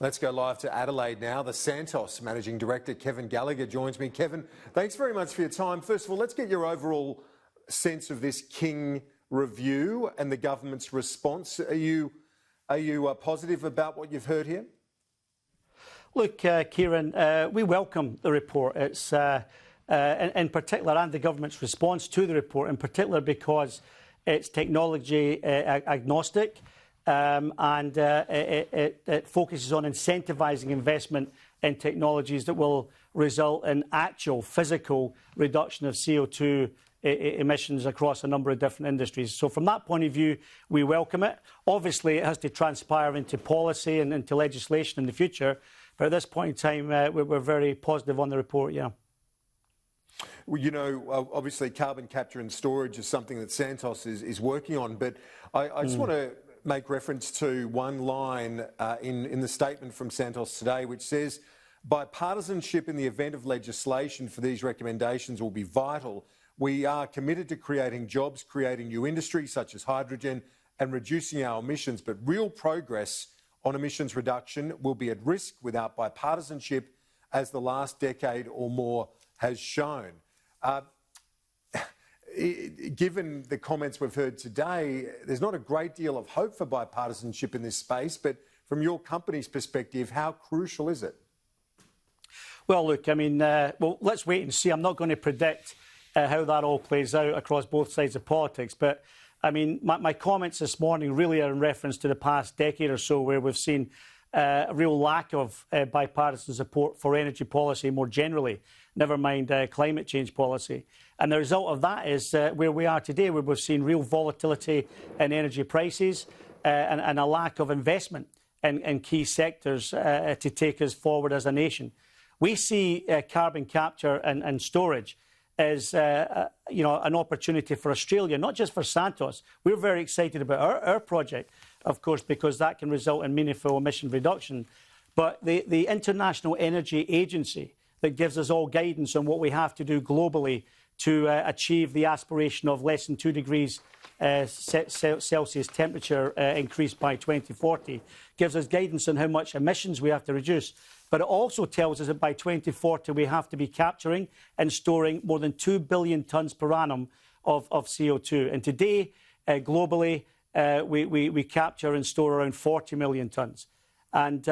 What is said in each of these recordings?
Let's go live to Adelaide now. The Santos Managing Director, Kevin Gallagher, joins me. Kevin, thanks very much for your time. First of all, let's get your overall sense of this King review and the government's response. Are you positive about what you've heard here? Look, Kieran, we welcome the report. It's in particular, and the government's response to the report, in particular because it's technology agnostic. It focuses on incentivising investment in technologies that will result in actual physical reduction of CO2 emissions across a number of different industries. So from that point of view, we welcome it. Obviously, it has to transpire into policy and into legislation in the future. But at this point in time, we're very positive on the report, yeah. Well, you know, obviously carbon capture and storage is something that Santos is working on. But I just want to make reference to one line in the statement from Santos today, which says, bipartisanship in the event of legislation for these recommendations will be vital. We are committed to creating jobs, creating new industries such as hydrogen and reducing our emissions. But real progress on emissions reduction will be at risk without bipartisanship, as the last decade or more has shown. Given the comments we've heard today, there's not a great deal of hope for bipartisanship in this space, but from your company's perspective, how crucial is it? Well, look, I mean, well, let's wait and see. I'm not going to predict how that all plays out across both sides of politics, but I mean, my comments this morning really are in reference to the past decade or so, where we've seen a real lack of bipartisan support for energy policy more generally, never mind climate change policy. And the result of that is where we are today, where we've seen real volatility in energy prices and a lack of investment in key sectors to take us forward as a nation. We see carbon capture and storage as you know, an opportunity for Australia, not just for Santos. We're very excited about our project, of course, because that can result in meaningful emission reduction. But the International Energy Agency that gives us all guidance on what we have to do globally to achieve the aspiration of less than 2 degrees Celsius temperature increase by 2040, gives us guidance on how much emissions we have to reduce. But it also tells us that by 2040 we have to be capturing and storing more than 2 billion tonnes per annum of CO2. And today, globally, we capture and store around 40 million tonnes. And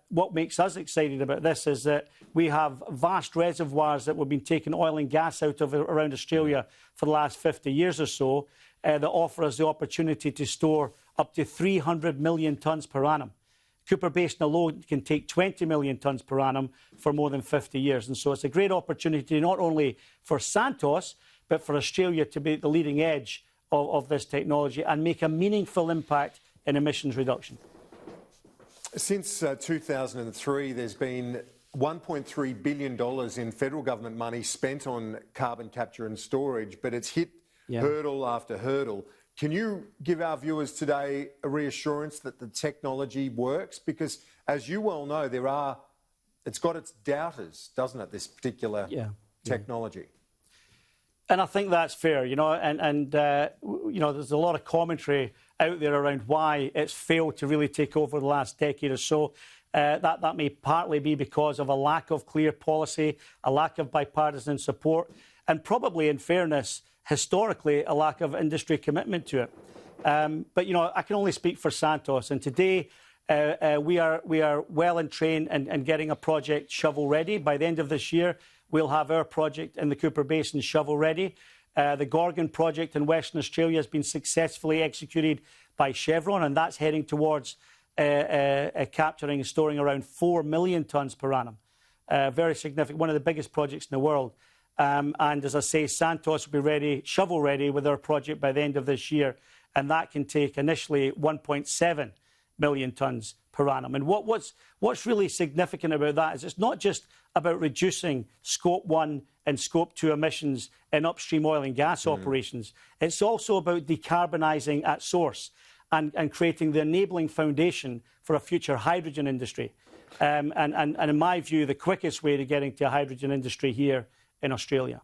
what makes us excited about this is that we have vast reservoirs that we've been taking oil and gas out of around Australia for the last 50 years or so that offer us the opportunity to store up to 300 million tonnes per annum. Cooper Basin alone can take 20 million tonnes per annum for more than 50 years. And so it's a great opportunity not only for Santos, but for Australia to be at the leading edge of this technology and make a meaningful impact in emissions reduction. Since 2003, there's been $1.3 billion in federal government money spent on carbon capture and storage, but it's hit hurdle after hurdle. Can you give our viewers today a reassurance that the technology works? Because, as you well know, it's got its doubters, doesn't it, this particular technology? And I think that's fair, you know, and you know, there's a lot of commentary out there around why it's failed to really take over the last decade or so. That may partly be because of a lack of clear policy, a lack of bipartisan support, and probably, in fairness, historically, a lack of industry commitment to it. But, you know, I can only speak for Santos, and today we are well and trained and getting a project shovel-ready. By the end of this year, we'll have our project in the Cooper Basin shovel-ready. The Gorgon project in Western Australia has been successfully executed by Chevron, and that's heading towards capturing and storing around 4 million tonnes per annum. Very significant, one of the biggest projects in the world. And as I say, Santos will be ready, shovel-ready with our project by the end of this year, and that can take initially 1.7 million tonnes per annum. And what's really significant about that is it's not just about reducing Scope 1 and Scope 2 emissions in upstream oil and gas operations. It's also about decarbonising at source and creating the enabling foundation for a future hydrogen industry. And in my view, the quickest way to getting to a hydrogen industry here in Australia.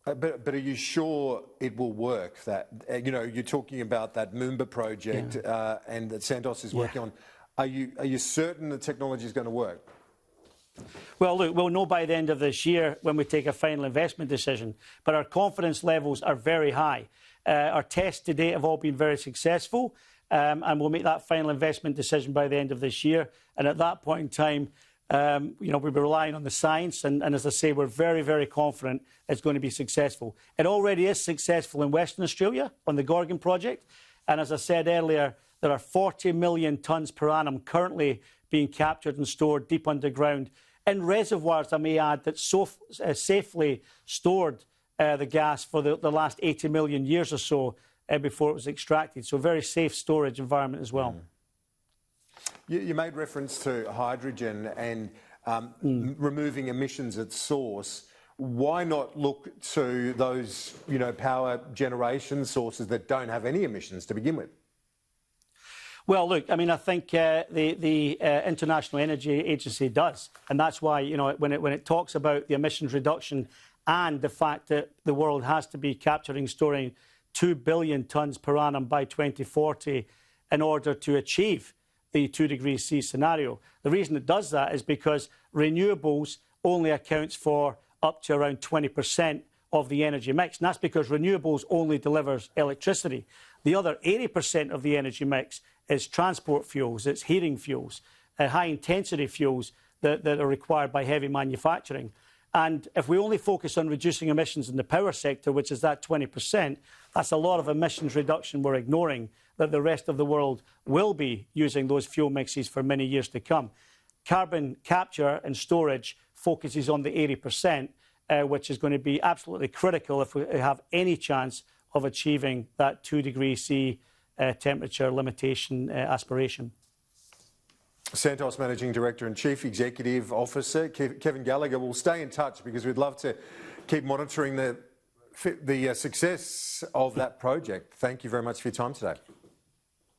But are you sure it will work? That you know, you're talking about that Moomba project and that Santos is working on. Are you certain the technology is going to work? Well, look, we'll know by the end of this year when we take a final investment decision, but our confidence levels are very high. Our tests to date have all been very successful, and we'll make that final investment decision by the end of this year. And at that point in time, we'll be relying on the science, and as I say, we're very, very confident it's going to be successful. It already is successful in Western Australia on the Gorgon project, and as I said earlier, there are 40 million tonnes per annum currently being captured and stored deep underground in reservoirs, I may add, that so safely stored the gas for the last 80 million years or so before it was extracted. So very safe storage environment as well. You made reference to hydrogen and removing emissions at source. Why not look to those, power generation sources that don't have any emissions to begin with? Well, look, I mean, I think the International Energy Agency does. And that's why, when it talks about the emissions reduction and the fact that the world has to be capturing, storing 2 billion tonnes per annum by 2040 in order to achieve the 2 degrees C scenario. The reason it does that is because renewables only accounts for up to around 20% of the energy mix. And that's because renewables only delivers electricity. The other 80% of the energy mix is transport fuels, it's heating fuels, high-intensity fuels that are required by heavy manufacturing. And if we only focus on reducing emissions in the power sector, which is that 20%, that's a lot of emissions reduction we're ignoring, that the rest of the world will be using those fuel mixes for many years to come. Carbon capture and storage focuses on the 80%, which is going to be absolutely critical if we have any chance of achieving that 2 degrees C temperature limitation aspiration. Santos Managing Director and Chief Executive Officer Kevin Gallagher. Will stay in touch because we'd love to keep monitoring the success of that project. Thank you very much for your time today.